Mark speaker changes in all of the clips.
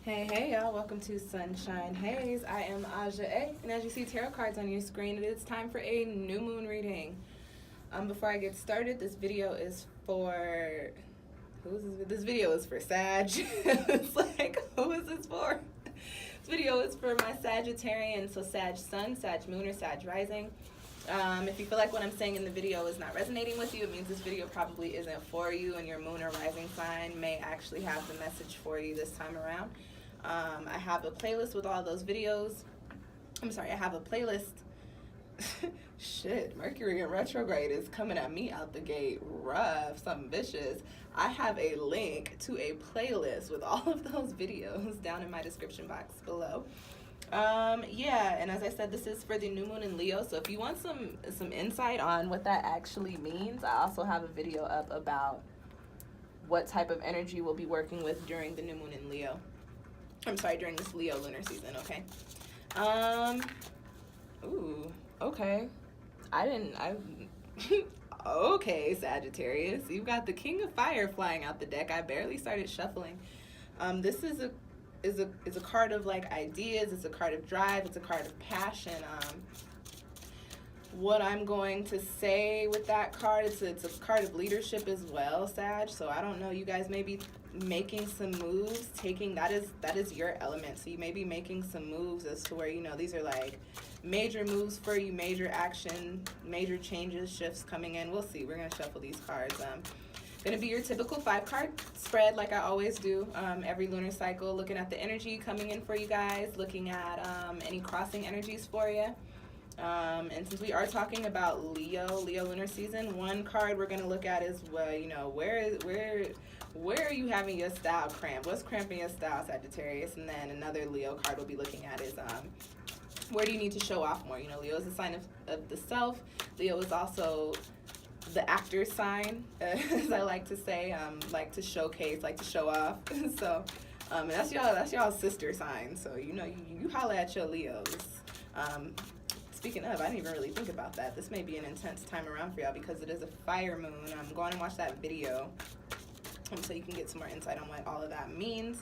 Speaker 1: Hey y'all, welcome to Sunshine Haze. I am Aja A, and as you see tarot cards on your screen, it is time for a new moon reading. Before I get started, this video is for, who is this? This video is for Sag. It's like, who is this for? This video is for my Sagittarian, so Sag Sun, Sag Moon, or Sag Rising. If you feel like what I'm saying in the video is not resonating with you, it means this video probably isn't for you, and your moon or rising sign may actually have the message for you this time around. I have a playlist with all those videos. I have a playlist. Shit, Mercury in retrograde is coming at me out the gate rough, something vicious. I have a link to a playlist with all of those videos down in my description box below. Yeah, and as I said, this is for the new moon in Leo, so if you want some insight on what that actually means, I also have a video up about what type of energy we'll be working with during the new moon in Leo. During this Leo lunar season, okay? Ooh, okay. Okay, Sagittarius. You've got the King of Fire flying out the deck. I barely started shuffling. This is a card of like ideas, it's a card of drive, it's a card of passion. What I'm going to say with that card, it's a card of leadership as well, Sag. So I don't know, you guys may be making some moves, that is your element. So you may be making some moves as to where, you know, these are like major moves for you, major action, major changes, shifts coming in. We'll see. We're gonna shuffle these cards. Gonna be your typical 5-card spread like I always do every lunar cycle, looking at the energy coming in for you guys, looking at any crossing energies for you. And since we are talking about Leo lunar season, one card we're gonna look at is, well, you know, where are you having your style cramped? What's cramping your style, Sagittarius? And then another Leo card we'll be looking at is where do you need to show off more? You know, Leo is a sign of the self. Leo is also the actor sign, as I like to say, like to showcase, like to show off. So, and that's y'all's sister sign. So, you know, you holla at your Leos. Speaking of, I didn't even really think about that. This may be an intense time around for y'all because it is a fire moon. Go on and watch that video so you can get some more insight on what all of that means.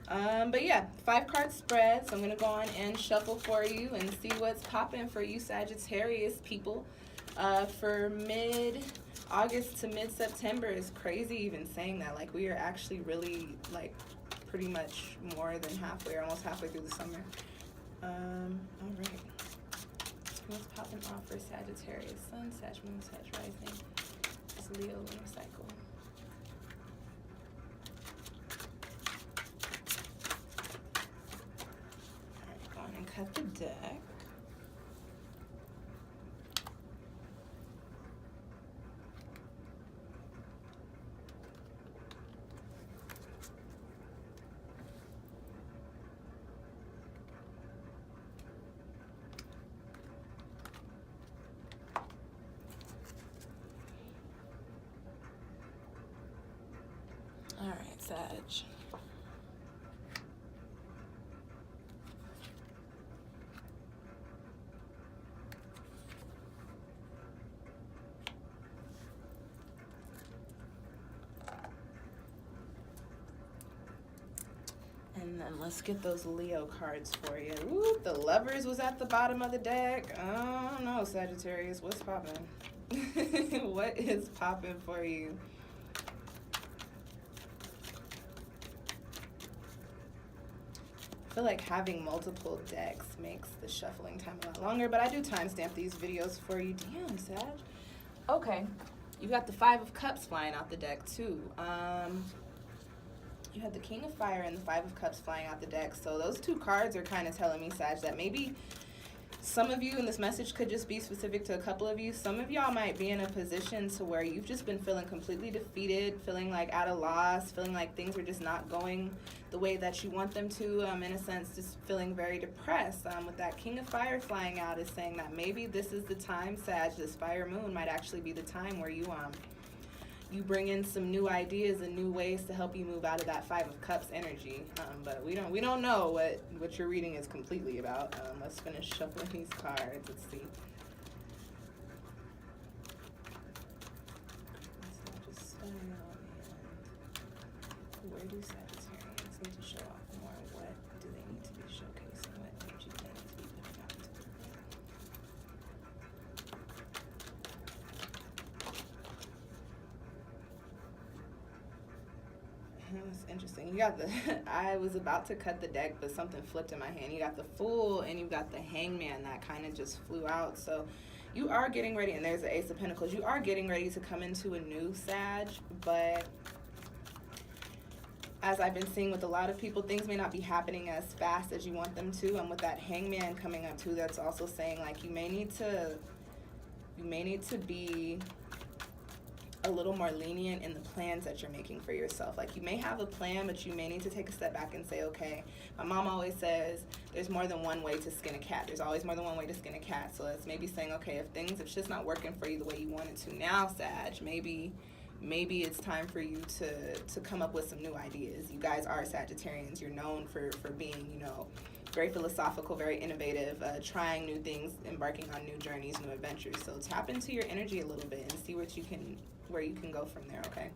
Speaker 1: But yeah, 5-card spread. So I'm going to go on and shuffle for you and see what's popping for you Sagittarius people for mid-August to mid-September. Is crazy even saying that. Like, we are actually really, like, pretty much more than halfway, or almost halfway through the summer. All right. What's popping off for Sagittarius? Sun, Sag, Moon, Sag, Rising. It's Leo lunar cycle. Alright, go on and cut the deck. Alright, Sag. And then let's get those Leo cards for you. Ooh, the Lovers was at the bottom of the deck. I don't know, Sagittarius. What's popping? What is popping for you? I feel like having multiple decks makes the shuffling time a lot longer, but I do timestamp these videos for you. Damn, Sag. Okay, you got the 5 of Cups flying out the deck too. You had the King of Fire and the 5 of Cups flying out the deck. So those 2 cards are kind of telling me, Sag, that maybe some of you, and this message could just be specific to a couple of you, some of y'all might be in a position to where you've just been feeling completely defeated, feeling like at a loss, feeling like things are just not going the way that you want them to, in a sense, just feeling very depressed. With that King of Fire flying out is saying that maybe this is the time, Sag, this fire moon might actually be the time where you bring in some new ideas and new ways to help you move out of that 5 of Cups energy. But we don't know what your reading is completely about. Let's finish shuffling these cards. Let's see. Where do Sagittarians need to show off more? What? interesting. You got the, I was about to cut the deck, but something flipped in my hand. You got the Fool and you got the Hangman that kind of just flew out. So you are getting ready, and there's the Ace of Pentacles. You are getting ready to come into a new Sag, but as I've been seeing with a lot of people, things may not be happening as fast as you want them to. And with that Hangman coming up too, that's also saying like you may need to be a little more lenient in the plans that you're making for yourself. Like you may have a plan, but you may need to take a step back and say, okay, my mom always says there's more than one way to skin a cat. There's always more than one way to skin a cat. So it's maybe saying, okay, if shit's not working for you the way you want it to now, Sag, maybe it's time for you to come up with some new ideas. You guys are Sagittarians. You're known for being, you know, very philosophical, very innovative, trying new things, embarking on new journeys, new adventures. So tap into your energy a little bit and see where you can go from there, okay?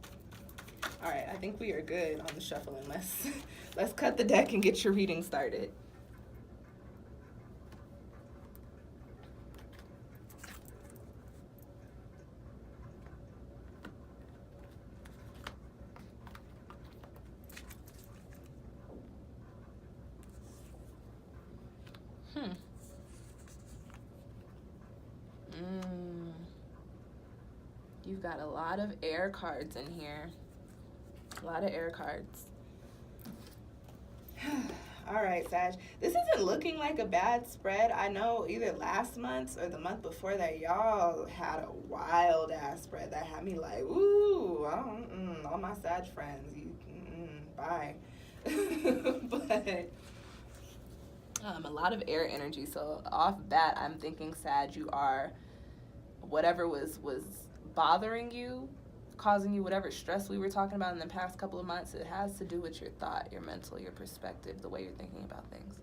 Speaker 1: All right, I think we are good on the shuffling. Let's cut the deck and get your reading started. You've got a lot of air cards in here. A lot of air cards. All right, Sag. This isn't looking like a bad spread. I know either last month or the month before that, y'all had a wild ass spread that had me like, ooh, all my Sag friends, bye. But a lot of air energy. So off bat, I'm thinking, Sag, you are, whatever was bothering you, causing you whatever stress we were talking about in the past couple of months, it has to do with your thought, your mental, your perspective, the way you're thinking about things.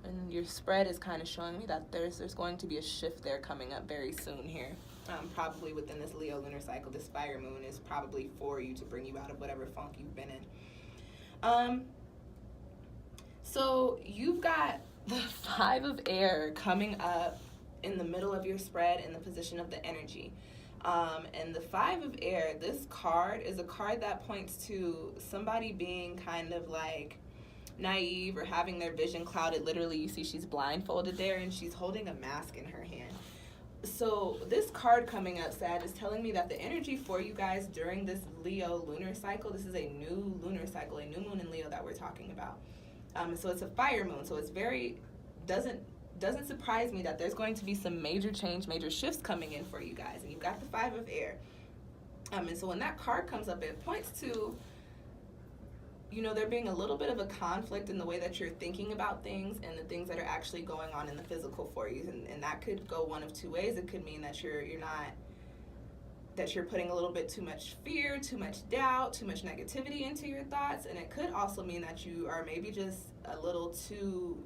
Speaker 1: And your spread is kind of showing me that there's going to be a shift there coming up very soon here. Probably within this Leo lunar cycle, this fire moon is probably for you to bring you out of whatever funk you've been in. So you've got the Five of Air coming up in the middle of your spread in the position of the energy. And the Five of Air, this card is a card that points to somebody being kind of like naive or having their vision clouded. Literally, you see she's blindfolded there and she's holding a mask in her hand. So this card coming up, Sag, is telling me that the energy for you guys during this Leo lunar cycle, this is a new lunar cycle, a new moon in Leo that we're talking about. So it's a fire moon, so it's very, doesn't surprise me that there's going to be some major change, major shifts coming in for you guys. And you've got the Five of Air. And so when that card comes up, it points to, you know, there being a little bit of a conflict in the way that you're thinking about things and the things that are actually going on in the physical for you. And that could go one of two ways. It could mean that you're putting a little bit too much fear, too much doubt, too much negativity into your thoughts. And it could also mean that you are maybe just a little too,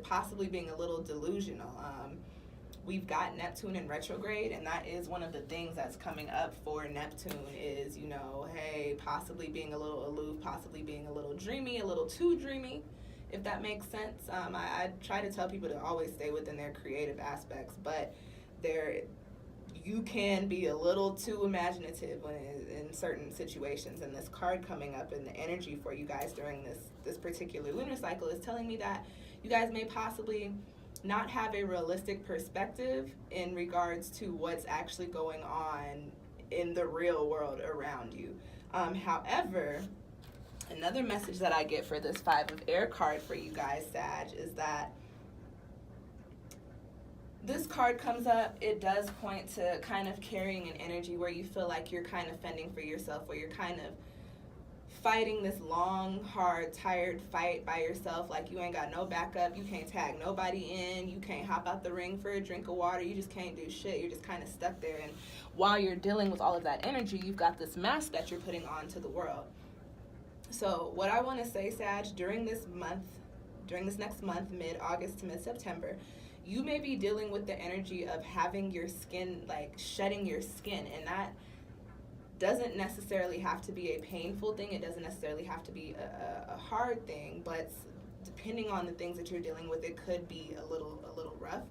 Speaker 1: possibly being a little delusional. We've got Neptune in retrograde, and that is one of the things that's coming up for Neptune is, you know, hey, possibly being a little aloof, possibly being a little dreamy, a little too dreamy, if that makes sense. I try to tell people to always stay within their creative aspects, but you can be a little too imaginative in certain situations. And this card coming up and the energy for you guys during this particular lunar cycle is telling me that you guys may possibly not have a realistic perspective in regards to what's actually going on in the real world around you. However, another message that I get for this Five of Air card for you guys, Sag, is that this card comes up, it does point to kind of carrying an energy where you feel like you're kind of fending for yourself, where you're kind of fighting this long, hard, tired fight by yourself, like you ain't got no backup, you can't tag nobody in, you can't hop out the ring for a drink of water, you just can't do shit, you're just kind of stuck there. And while you're dealing with all of that energy, you've got this mask that you're putting on to the world. So what I want to say, Sag, during this next month, mid-August to mid-September, you may be dealing with the energy of having your skin, like shedding your skin, and that doesn't necessarily have to be a painful thing. It doesn't necessarily have to be a hard thing, but depending on the things that you're dealing with, it could be a little rough.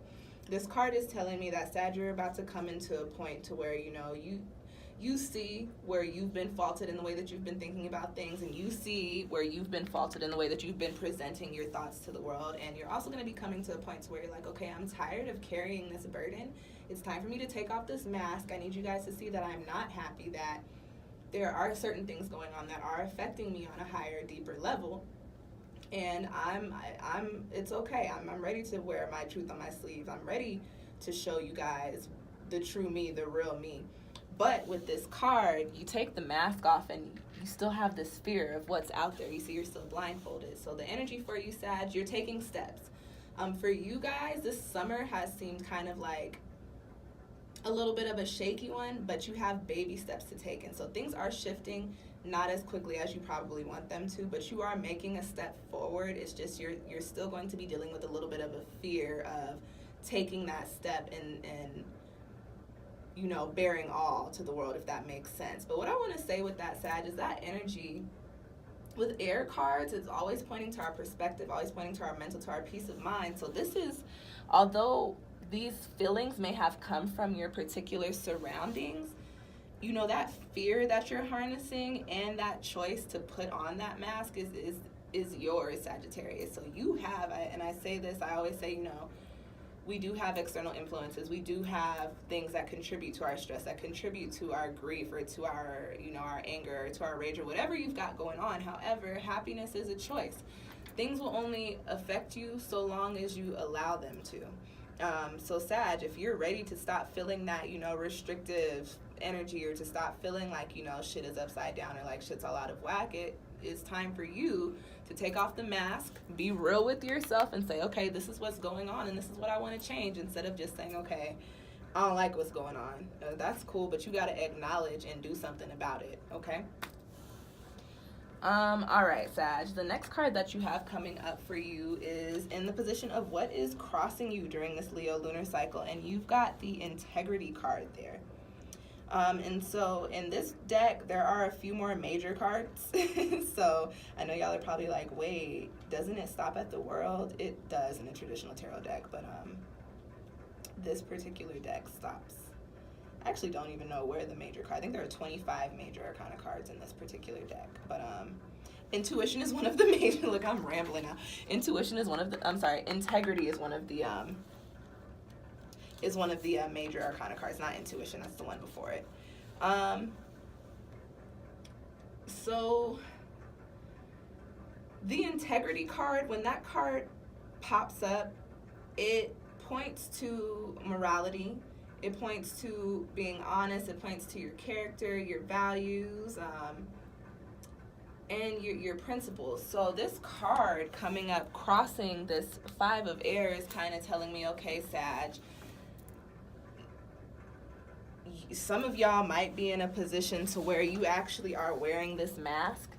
Speaker 1: This card is telling me that, Sag, you're about to come into a point to where, you know, you see where you've been faulted in the way that you've been thinking about things, and you see where you've been faulted in the way that you've been presenting your thoughts to the world. And you're also going to be coming to a point where you're like, okay, I'm tired of carrying this burden. It's time for me to take off this mask. I need you guys to see that I'm not happy, that there are certain things going on that are affecting me on a higher, deeper level. And it's okay. I'm ready to wear my truth on my sleeve. I'm ready to show you guys the true me, the real me. But with this card, you take the mask off and you still have this fear of what's out there. You see, you're still blindfolded. So the energy for you, Sag, you're taking steps. For you guys, this summer has seemed kind of like a little bit of a shaky one, but you have baby steps to take. And so things are shifting, not as quickly as you probably want them to, but you are making a step forward. It's just you're still going to be dealing with a little bit of a fear of taking that step and you know, bearing all to the world, if that makes sense. But what I want to say with that, Sag, is that energy with air cards, it's always pointing to our perspective, always pointing to our mental, to our peace of mind. So this is, although these feelings may have come from your particular surroundings, you know, that fear that you're harnessing and that choice to put on that mask is yours, Sagittarius. So you have, and I say this, I always say, you know, we do have external influences. We do have things that contribute to our stress, that contribute to our grief, or to our, you know, our anger, or to our rage, or whatever you've got going on. However, happiness is a choice. Things will only affect you so long as you allow them to. So Sag, if you're ready to stop feeling that, you know, restrictive energy, or to stop feeling like, you know, shit is upside down, or like shit's all out of whack, it is time for you to take off the mask, be real with yourself, and say, okay, this is what's going on, and this is what I want to change, instead of just saying, okay, I don't like what's going on. That's cool, but you got to acknowledge and do something about it, okay? All right, Sag, the next card that you have coming up for you is in the position of what is crossing you during this Leo lunar cycle, and you've got the integrity card there. And so in this deck, there are a few more major cards. So I know y'all are probably like, wait, doesn't it stop at the world? It does in a traditional tarot deck, but this particular deck stops. I actually don't even know where the major card. I think there are 25 major arcana cards in this particular deck, but intuition is one of the major. Look, I'm rambling now. Intuition is one of the. I'm sorry. Integrity is one of the. Is one of the major arcana cards, not intuition. That's the one before it. So the integrity card, when that card pops up, it points to morality. It points to being honest. It points to your character, your values, and your principles. So this card coming up, crossing this 5 of air, is kind of telling me, okay, Sag, some of y'all might be in a position to where you actually are wearing this mask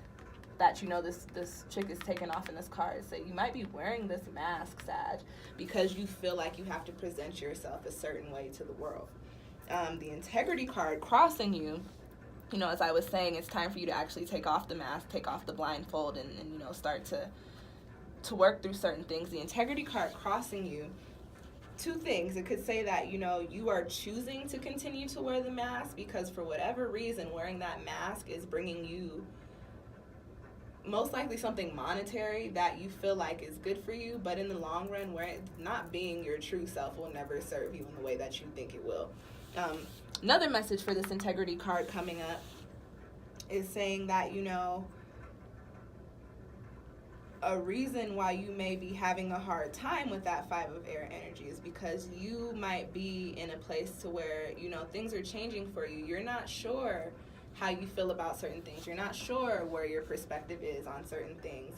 Speaker 1: that, you know, this chick is taking off in this card. So you might be wearing this mask, Sag, because you feel like you have to present yourself a certain way to the world. The integrity card crossing you, you know, as I was saying, it's time for you to actually take off the mask, take off the blindfold, and you know, start to work through certain things. The integrity card crossing you, 2 things. It could say that, you know, you are choosing to continue to wear the mask because for whatever reason, wearing that mask is bringing you most likely something monetary that you feel like is good for you, but in the long run, where not being your true self will never serve you in the way that you think it will. Another message for this integrity card coming up is saying that, you know, a reason why you may be having a hard time with that 5 of air energy is because you might be in a place to where, you know, things are changing for you. You're not sure how you feel about certain things. You're not sure where your perspective is on certain things.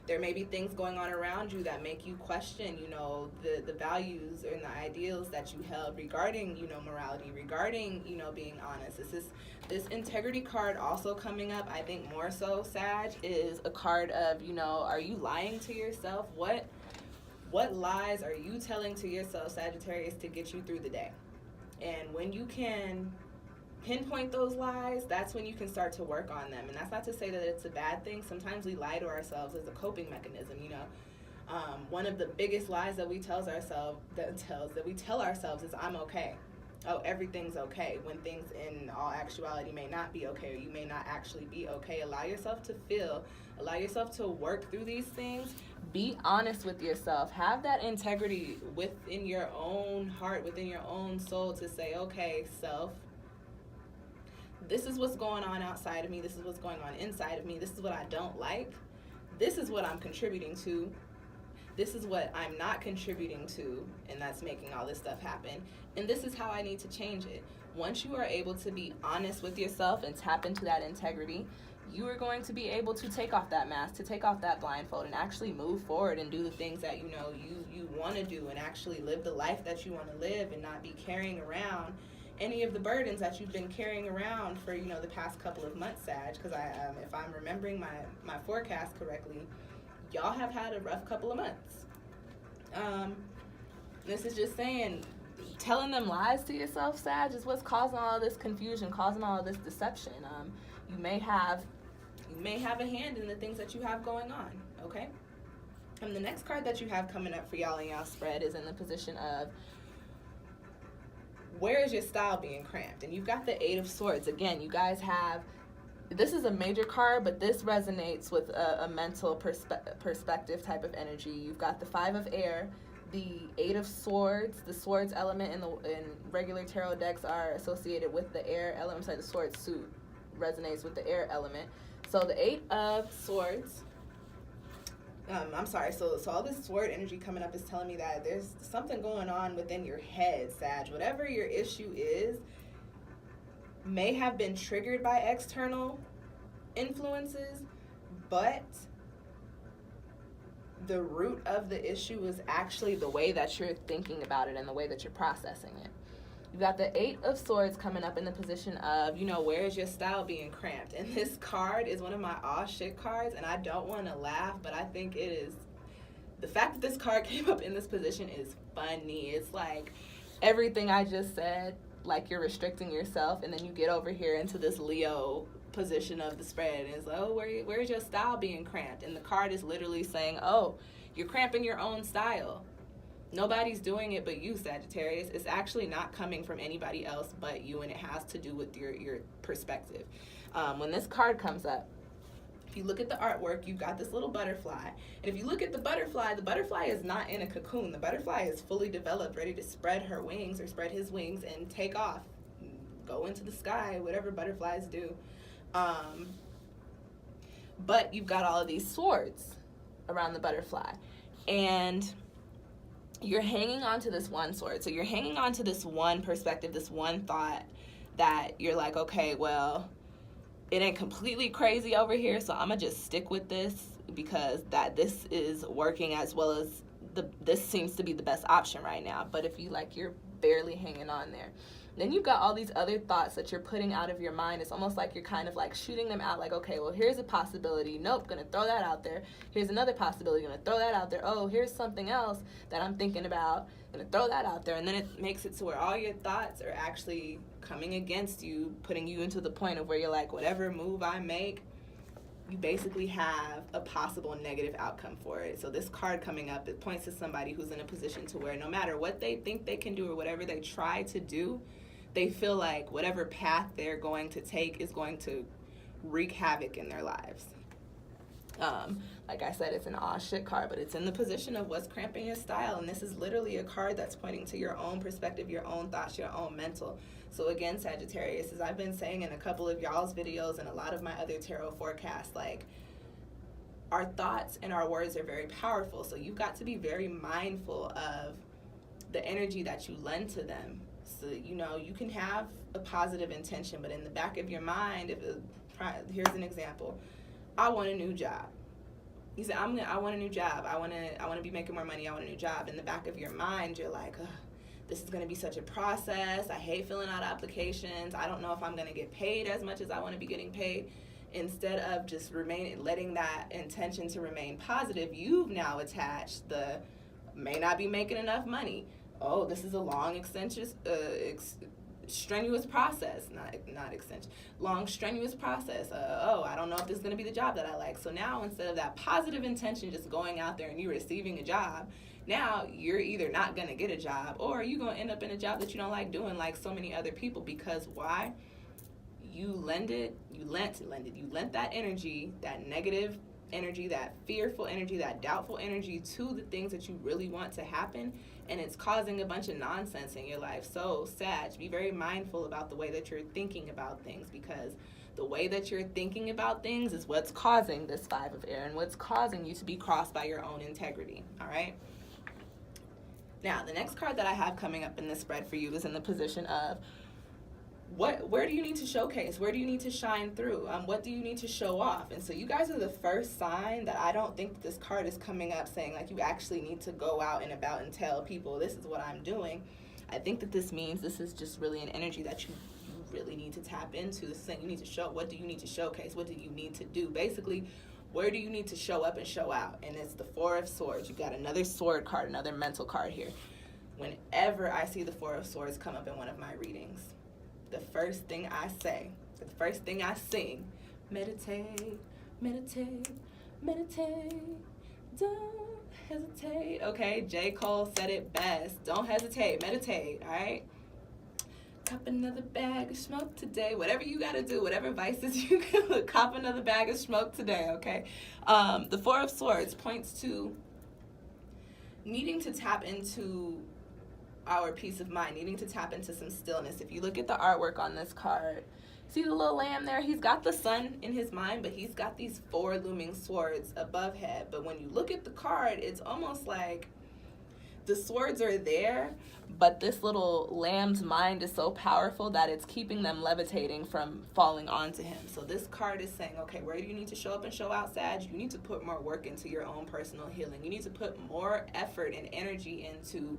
Speaker 1: There may be things going on around you that make you question, you know, the values and the ideals that you held regarding, you know, morality, regarding, you know, being honest. This integrity card also coming up, I think more so, Sag, is a card of, you know, are you lying to yourself? What lies are you telling to yourself, Sagittarius, to get you through the day? And when you can pinpoint those lies, that's when you can start to work on them. And that's not to say that it's a bad thing. Sometimes we lie to ourselves as a coping mechanism, you know. One of the biggest lies that we tell ourselves is I'm okay. oh, everything's okay, when things in all actuality may not be okay, or you may not actually be okay. Allow yourself to feel, allow yourself to work through these things. Be honest with yourself. Have that integrity within your own heart, within your own soul, to say, okay, self, this is what's going on outside of me, this is what's going on inside of me, this is what I don't like, this is what I'm contributing to, this is what I'm not contributing to, and that's making all this stuff happen, and this is how I need to change it. Once you are able to be honest with yourself and tap into that integrity, you are going to be able to take off that mask, to take off that blindfold, and actually move forward and do the things that you want to do, and actually live the life that you want to live, and not be carrying around any of the burdens that you've been carrying around for the past couple of months, Sag. Because if I'm remembering my forecast correctly, y'all have had a rough couple of months. This is just saying, telling them lies to yourself, Sag, is what's causing all this confusion, causing all this deception. You may have a hand in the things that you have going on, okay? And the next card that you have coming up for y'all in y'all spread is in the position of, where is your style being cramped? And you've got the Eight of Swords. Again, you guys have, this is a major card, but this resonates with a mental perspective type of energy. You've got the Five of Air, the Eight of Swords. The Swords element in regular tarot decks are associated with the air element. The Sword suit resonates with the air element. So the Eight of Swords, so all this sword energy coming up is telling me that there's something going on within your head, Sag. Whatever your issue is may have been triggered by external influences, but the root of the issue is actually the way that you're thinking about it and the way that you're processing it. You've got the Eight of Swords coming up in the position of, where is your style being cramped? And this card is one of my aw shit cards, and I don't want to laugh, but I think it is, the fact that this card came up in this position is funny. It's like everything I just said, like you're restricting yourself, and then you get over here into this Leo position of the spread, and it's like, oh, where's your style being cramped? And the card is literally saying, oh, you're cramping your own style. Nobody's doing it but you, Sagittarius. It's actually not coming from anybody else but you, and it has to do with your perspective. When this card comes up, if you look at the artwork, you've got this little butterfly. And if you look at the butterfly is not in a cocoon. The butterfly is fully developed, ready to spread her wings, or spread his wings, and take off, go into the sky, whatever butterflies do. But you've got all of these swords around the butterfly. And you're hanging on to this one sword. So you're hanging on to this one perspective, this one thought that you're like, okay, well, it ain't completely crazy over here, so I'm going to just stick with this because this is working as well as this seems to be the best option right now. But if you're barely hanging on there. Then you've got all these other thoughts that you're putting out of your mind. It's almost like you're kind of like shooting them out, like, okay, well, here's a possibility. Nope, gonna throw that out there. Here's another possibility, gonna throw that out there. Oh, here's something else that I'm thinking about, gonna throw that out there. And then it makes it to where all your thoughts are actually coming against you, putting you into the point of where you're like, whatever move I make, you basically have a possible negative outcome for it. So this card coming up, it points to somebody who's in a position to where no matter what they think they can do or whatever they try to do, they feel like whatever path they're going to take is going to wreak havoc in their lives. Like I said, it's an aw shit card, but it's in the position of what's cramping your style. And this is literally a card that's pointing to your own perspective, your own thoughts, your own mental. So again, Sagittarius, as I've been saying in a couple of y'all's videos and a lot of my other tarot forecasts, like, our thoughts and our words are very powerful. So you've got to be very mindful of the energy that you lend to them. So, you can have a positive intention, but in the back of your mind, here's an example. I want a new job. You say, I want a new job. I want to be making more money. I want a new job. In the back of your mind, you're like, ugh, this is going to be such a process. I hate filling out applications. I don't know if I'm going to get paid as much as I want to be getting paid. Instead of just letting that intention to remain positive, you've now attached may not be making enough money. Oh, this is a long, strenuous process, not extension, long strenuous process. I don't know if this is going to be the job that I like. So now instead of that positive intention just going out there and you receiving a job, now you're either not going to get a job or you're going to end up in a job that you don't like doing, like so many other people. Because why? You lent that energy, that negative energy, that fearful energy, that doubtful energy to the things that you really want to happen, and it's causing a bunch of nonsense in your life. So, Sag, be very mindful about the way that you're thinking about things, because the way that you're thinking about things is what's causing this 5 of air and what's causing you to be crossed by your own integrity, all right? Now, the next card that I have coming up in this spread for you is in the position of where do you need to showcase? Where do you need to shine through? What do you need to show off? And so you guys are the first sign that I don't think that this card is coming up saying like you actually need to go out and about and tell people this is what I'm doing. I think that this means this is just really an energy that you really need to tap into. This is saying you need to show. What do you need to showcase? What do you need to do? Basically, where do you need to show up and show out? And it's the 4 of Swords. You got another sword card, another mental card here. Whenever I see the 4 of Swords come up in one of my readings, the first thing I say, the first thing I sing, meditate, meditate, meditate, don't hesitate. Okay, J. Cole said it best. Don't hesitate, meditate, all right? Cop another bag of smoke today. Whatever you got to do, whatever vices you can, cop another bag of smoke today, okay? The 4 of Swords points to needing to tap into our peace of mind, needing to tap into some stillness. If you look at the artwork on this card, see the little lamb there? He's got the sun in his mind, but he's got these 4 looming swords above head. But when you look at the card, it's almost like the swords are there, but this little lamb's mind is so powerful that it's keeping them levitating from falling onto him. So this card is saying, okay, where do you need to show up and show out, Sag? You need to put more work into your own personal healing. You need to put more effort and energy into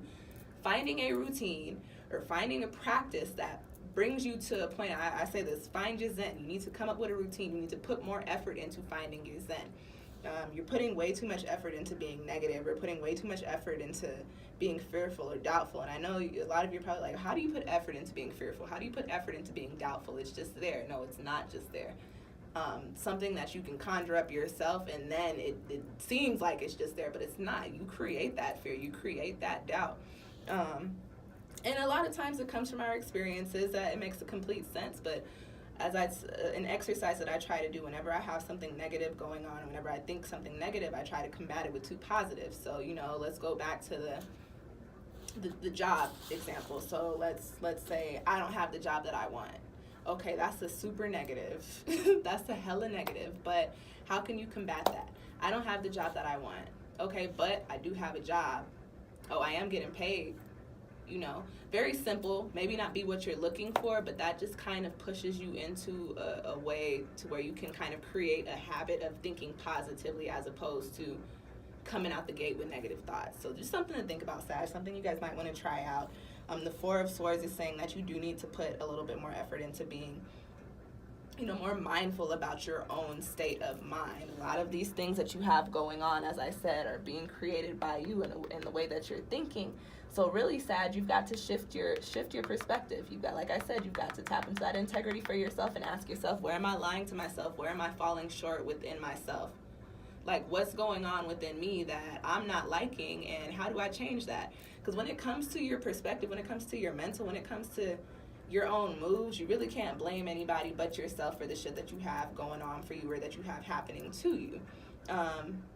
Speaker 1: finding a routine or finding a practice that brings you to a point. I say this, find your zen. You need to come up with a routine. You need to put more effort into finding your zen. You're putting way too much effort into being negative, or putting way too much effort into being fearful or doubtful. And I know a lot of you are probably like, how do you put effort into being fearful? How do you put effort into being doubtful? It's just there. No, it's not just there. Something that you can conjure up yourself, and then it seems like it's just there, but it's not. You create that fear. You create that doubt. And a lot of times it comes from our experiences that it makes a complete sense, but as an exercise that I try to do whenever I have something negative going on, whenever I think something negative, I try to combat it with 2 positives. So, let's go back to the job example. So let's say I don't have the job that I want. Okay, that's a super negative. That's a hella negative, but how can you combat that? I don't have the job that I want. Okay, but I do have a job. Oh, I am getting paid. Very simple, maybe not be what you're looking for, but that just kind of pushes you into a way to where you can kind of create a habit of thinking positively as opposed to coming out the gate with negative thoughts. So just something to think about, Sag, something you guys might want to try out. The 4 of Swords is saying that you do need to put a little bit more effort into being more mindful about your own state of mind. A lot of these things that you have going on, as I said, are being created by you in the way that you're thinking. So really, Sag, you've got to shift your perspective. You've got, like I said, you've got to tap into that integrity for yourself and ask yourself, where am I lying to myself? Where am I falling short within myself? Like, what's going on within me that I'm not liking, and how do I change that? Because when it comes to your perspective, when it comes to your mental, when it comes to your own moves, you really can't blame anybody but yourself for the shit that you have going on for you or that you have happening to you.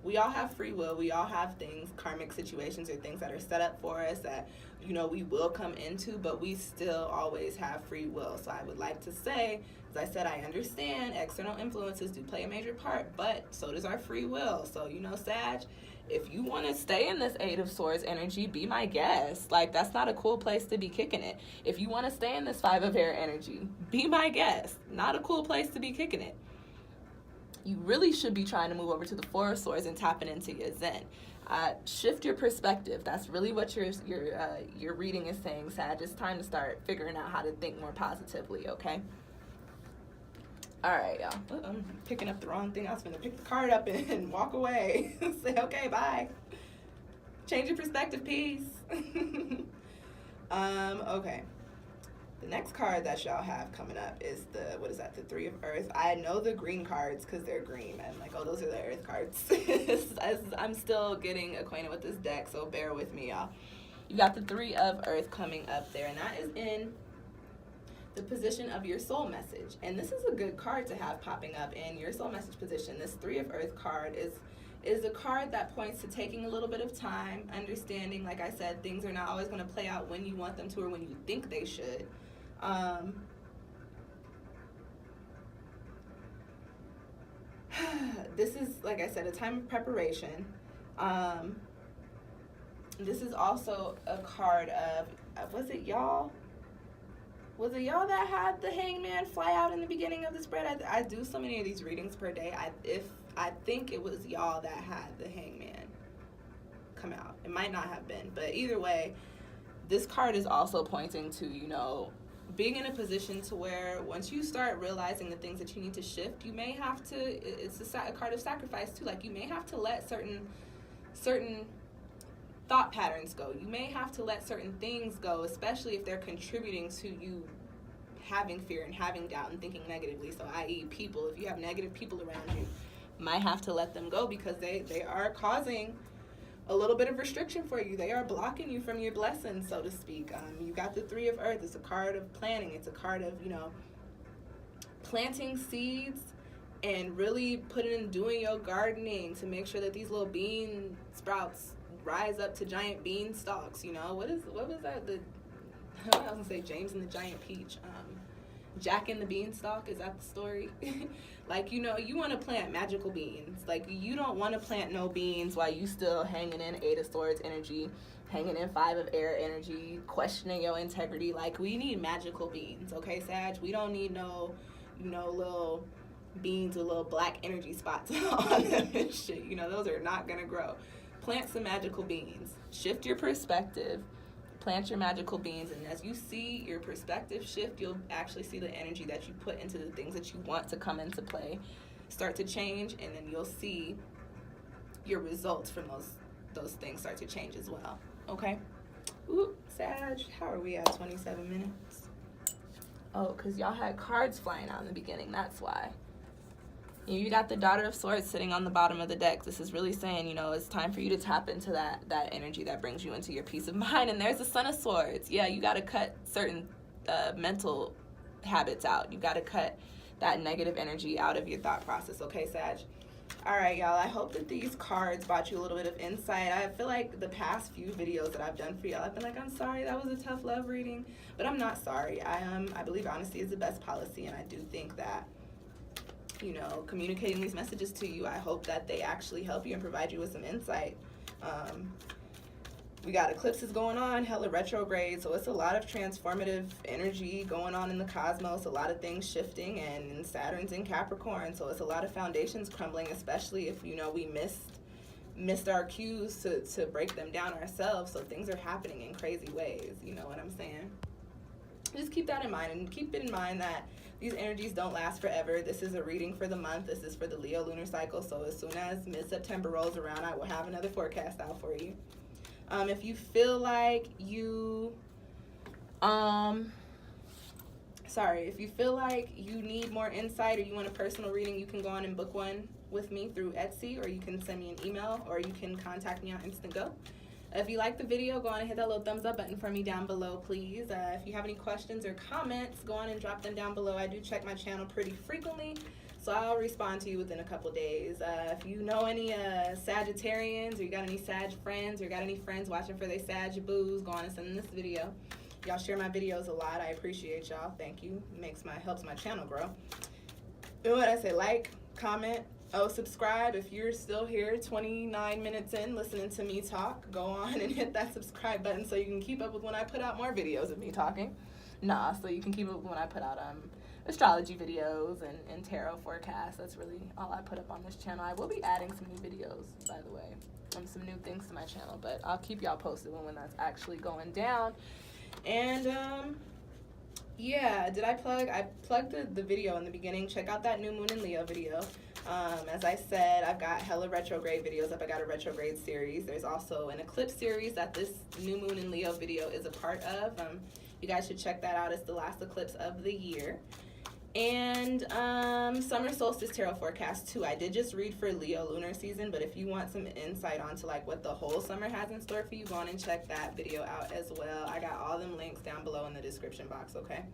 Speaker 1: We all have free will. We all have things, karmic situations or things that are set up for us that, we will come into, but we still always have free will. So I would like to say, as I said, I understand external influences do play a major part, but so does our free will. So, Sag, if you want to stay in this 8 of Swords energy, be my guest. Like, that's not a cool place to be kicking it. If you want to stay in this 5 of air energy, be my guest. Not a cool place to be kicking it. You really should be trying to move over to the 4 of Swords and tapping into your zen. Shift your perspective. That's really what your reading is saying, Sag. It's time to start figuring out how to think more positively, okay? All right, y'all. I'm picking up the wrong thing. I was going to pick the card up and walk away. Say, okay, bye. Change your perspective, peace. Okay. The next card that y'all have coming up is the, what is that, the Three of Earth. I know the green cards because they're green. I'm like, oh, those are the Earth cards. I'm still getting acquainted with this deck, so bear with me, y'all. You got the Three of Earth coming up there, and that is in the position of your soul message. And this is a good card to have popping up in your soul message position. This Three of Earth card is a card that points to taking a little bit of time, understanding, like I said, things are not always going to play out when you want them to or when you think they should. This is, like I said, a time of preparation. This is also a card of, was it y'all? Was it y'all that had the Hangman fly out in the beginning of the spread? I do so many of these readings per day. I think it was y'all that had the Hangman come out. It might not have been, but either way, this card is also pointing to, you know, being in a position to where once you start realizing the things that you need to shift, you may have to, it's a card of sacrifice too, like you may have to let certain thought patterns go. You may have to let certain things go, especially if they're contributing to you having fear and having doubt and thinking negatively. So i.e. people, if you have negative people around you, might have to let them go because they are causing a little bit of restriction for you. They are blocking you from your blessings, so to speak. You got the Three of Earth. It's a card of planning. It's a card of, you know, planting seeds and really putting in doing your gardening to make sure that these little bean sprouts rise up to giant bean stalks. You know, what was that? I was gonna say James and the Giant Peach. Jack and the Beanstalk, is that the story? Like, you know, you want to plant magical beans. Like, you don't want to plant no beans while you still hanging in Eight of Swords energy, hanging in Five of Air energy, questioning your integrity. Like, we need magical beans, okay, Sag? We don't need no, you know, little beans with little black energy spots on them and shit. You know, those are not gonna grow. Plant some magical beans. Shift your perspective. Plant your magical beans, and as you see your perspective shift, you'll actually see the energy that you put into the things that you want to come into play start to change, and then you'll see your results from those things start to change as well. Okay? Ooh, Sag, how are we at 27 minutes? Oh, because y'all had cards flying out in the beginning, that's why. You got the Daughter of Swords sitting on the bottom of the deck. This is really saying, you know, it's time for you to tap into that energy that brings you into your peace of mind. And there's the Son of Swords. Yeah, you got to cut certain mental habits out. You got to cut that negative energy out of your thought process. Okay, Sag? All right, y'all. I hope that these cards brought you a little bit of insight. I feel like the past few videos that I've done for y'all, I've been like, I'm sorry, that was a tough love reading. But I'm not sorry. I believe honesty is the best policy, and I do think that, you know, communicating these messages to you, I hope that they actually help you and provide you with some insight. We got eclipses going on, hella retrograde, so it's a lot of transformative energy going on in the cosmos, a lot of things shifting, and Saturn's in Capricorn, so it's a lot of foundations crumbling, especially if, you know, we missed our cues to break them down ourselves, so things are happening in crazy ways, you know what I'm saying? Just keep that in mind, and keep in mind that these energies don't last forever. This is a reading for the month. This is for the Leo lunar cycle. So as soon as mid-September rolls around, I will have another forecast out for you. If you feel like you, if you feel like you need more insight or you want a personal reading, you can go on and book one with me through Etsy, or you can send me an email, or you can contact me on Instantgo. If you like the video, go on and hit that little thumbs up button for me down below, please. If you have any questions or comments, go on and drop them down below. I do check my channel pretty frequently, so I'll respond to you within a couple days. If you know any Sagittarians, or you got any Sag friends, or got any friends watching for their Sag boos, go on and send them this video. Y'all share my videos a lot. I appreciate y'all. Thank you. Helps my channel grow. And what I say, like, comment, subscribe. If you're still here 29 minutes in listening to me talk, go on and hit that subscribe button so you can keep up with when I put out more videos of me talking. So you can keep up with when I put out astrology videos and tarot forecasts. That's really all I put up on this channel. I will be adding some new videos, by the way, and some new things to my channel, but I'll keep y'all posted when that's actually going down. And yeah, I plugged the video in the beginning. Check out that new moon in Leo video. As I said, I've got hella retrograde videos up. I got a retrograde series. There's also an eclipse series that this new moon in Leo video is a part of. You guys should check that out. It's the last eclipse of the year. And summer solstice tarot forecast too. I did just read for Leo lunar season, but if you want some insight onto like what the whole summer has in store for you, go on and check that video out as well. I got all them links down below in the description box, okay?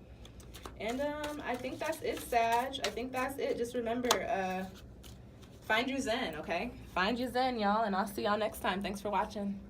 Speaker 1: And I think that's it, Sag. I think that's it. Just remember, find your zen, okay? Find your zen, y'all, and I'll see y'all next time. Thanks for watching.